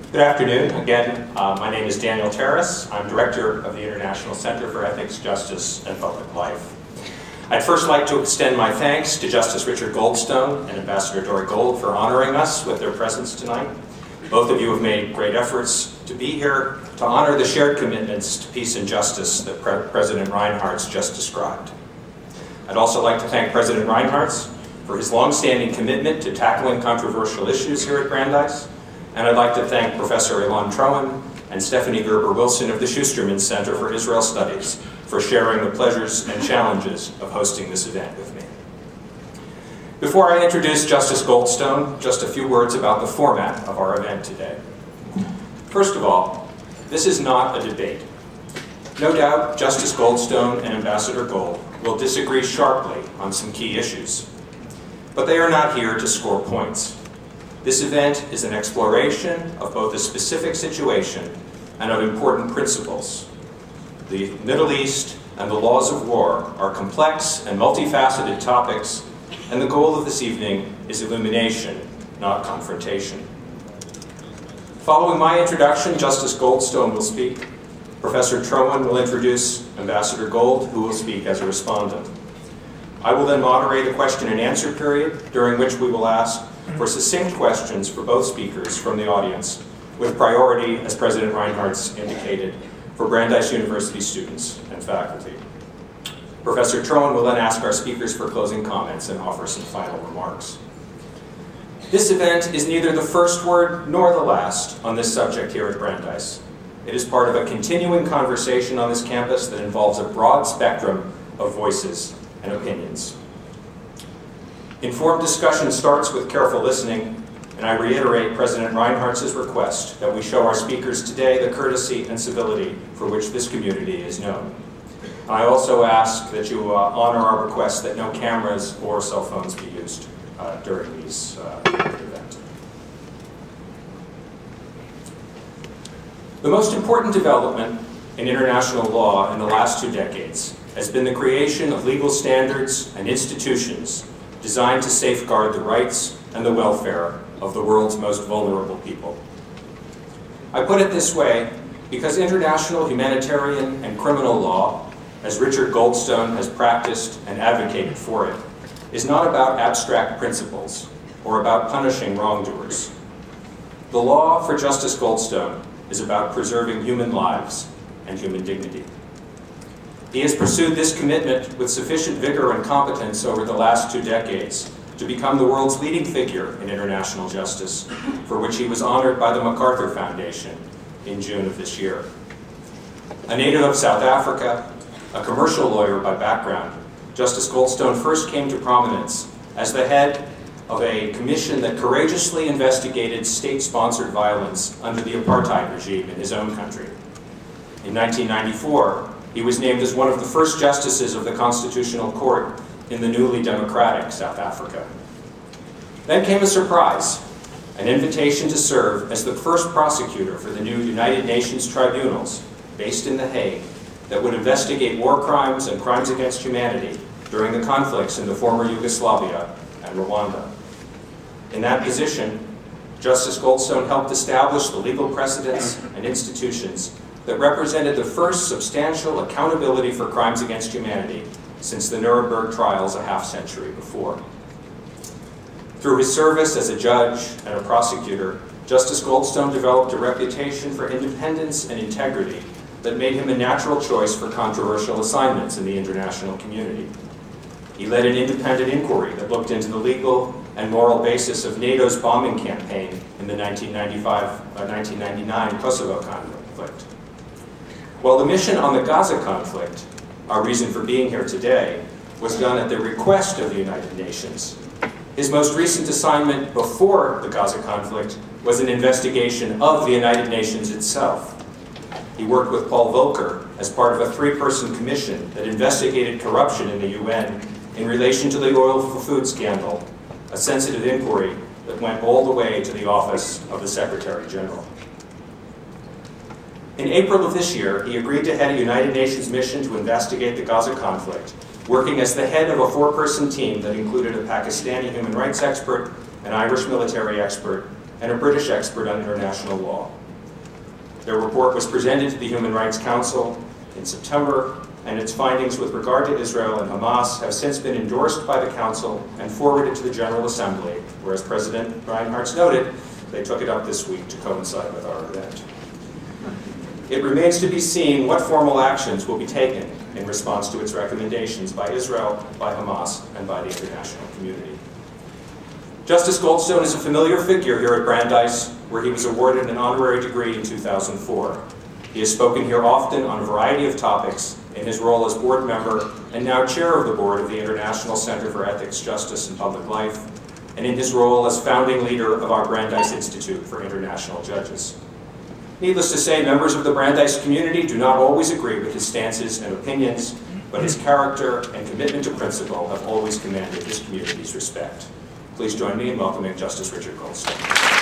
Good afternoon. Again, my name is Daniel Terrace. I'm Director of the International Center for Ethics, Justice, and Public Life. I'd first like to extend my thanks to Justice Richard Goldstone and Ambassador Dory Gold for honoring us with their presence tonight. Both of you have made great efforts to be here to honor the shared commitments to peace and justice that President Reinhardt's just described. I'd also like to thank President Reinhardt's for his long-standing commitment to tackling controversial issues here at Brandeis. And I'd like to thank Professor Ilan Troen and Stephanie Gerber-Wilson of the Schusterman Center for Israel Studies for sharing the pleasures and challenges of hosting this event with me. Before I introduce Justice Goldstone, just a few words about the format of our event today. First of all, this is not a debate. No doubt Justice Goldstone and Ambassador Gold will disagree sharply on some key issues, but they are not here to score points. This event is an exploration of both a specific situation and of important principles. The Middle East and the laws of war are complex and multifaceted topics, and the goal of this evening is illumination, not confrontation. Following my introduction, Justice Goldstone will speak. Professor Troen will introduce Ambassador Gold, who will speak as a respondent. I will then moderate a question and answer period, during which we will ask for succinct questions for both speakers from the audience, with priority, as President Reinhardt's indicated, for Brandeis University students and faculty. Professor Troen will then ask our speakers for closing comments and offer some final remarks. This event is neither the first word nor the last on this subject here at Brandeis. It is part of a continuing conversation on this campus that involves a broad spectrum of voices and opinions. Informed discussion starts with careful listening, and I reiterate President Reinhardt's request that we show our speakers today the courtesy and civility for which this community is known. I also ask that you honor our request that no cameras or cell phones be used during this event. The most important development in international law in the last 2 decades has been the creation of legal standards and institutions designed to safeguard the rights and the welfare of the world's most vulnerable people. I put it this way because international humanitarian and criminal law, as Richard Goldstone has practiced and advocated for it, is not about abstract principles or about punishing wrongdoers. The law for Justice Goldstone is about preserving human lives and human dignity. He has pursued this commitment with sufficient vigor and competence over the last 2 decades to become the world's leading figure in international justice, for which he was honored by the MacArthur Foundation in June of this year. A native of South Africa, a commercial lawyer by background, Justice Goldstone first came to prominence as the head of a commission that courageously investigated state-sponsored violence under the apartheid regime in his own country. In 1994, he was named as one of the first justices of the Constitutional Court in the newly democratic South Africa. Then came a surprise, an invitation to serve as the first prosecutor for the new United Nations tribunals based in The Hague that would investigate war crimes and crimes against humanity during the conflicts in the former Yugoslavia and Rwanda. In that position, Justice Goldstone helped establish the legal precedents and institutions that represented the first substantial accountability for crimes against humanity since the Nuremberg trials a half-century before. Through his service as a judge and a prosecutor, Justice Goldstone developed a reputation for independence and integrity that made him a natural choice for controversial assignments in the international community. He led an independent inquiry that looked into the legal and moral basis of NATO's bombing campaign in the 1999 Kosovo conflict. While the mission on the Gaza conflict, our reason for being here today, was done at the request of the United Nations, his most recent assignment before the Gaza conflict was an investigation of the United Nations itself. He worked with Paul Volcker as part of a 3-person commission that investigated corruption in the UN in relation to the oil for food scandal, a sensitive inquiry that went all the way to the office of the Secretary General. In April of this year, he agreed to head a United Nations mission to investigate the Gaza conflict, working as the head of a 4-person team that included a Pakistani human rights expert, an Irish military expert, and a British expert on international law. Their report was presented to the Human Rights Council in September, and its findings with regard to Israel and Hamas have since been endorsed by the Council and forwarded to the General Assembly, where, as President Reinhardt's noted, they took it up this week to coincide with our event. It remains to be seen what formal actions will be taken in response to its recommendations by Israel, by Hamas, and by the international community. Justice Goldstone is a familiar figure here at Brandeis, where he was awarded an honorary degree in 2004. He has spoken here often on a variety of topics in his role as board member and now chair of the board of the International Center for Ethics, Justice, and Public Life, and in his role as founding leader of our Brandeis Institute for International Judges. Needless to say, members of the Brandeis community do not always agree with his stances and opinions, but his character and commitment to principle have always commanded this community's respect. Please join me in welcoming Justice Richard Goldstone.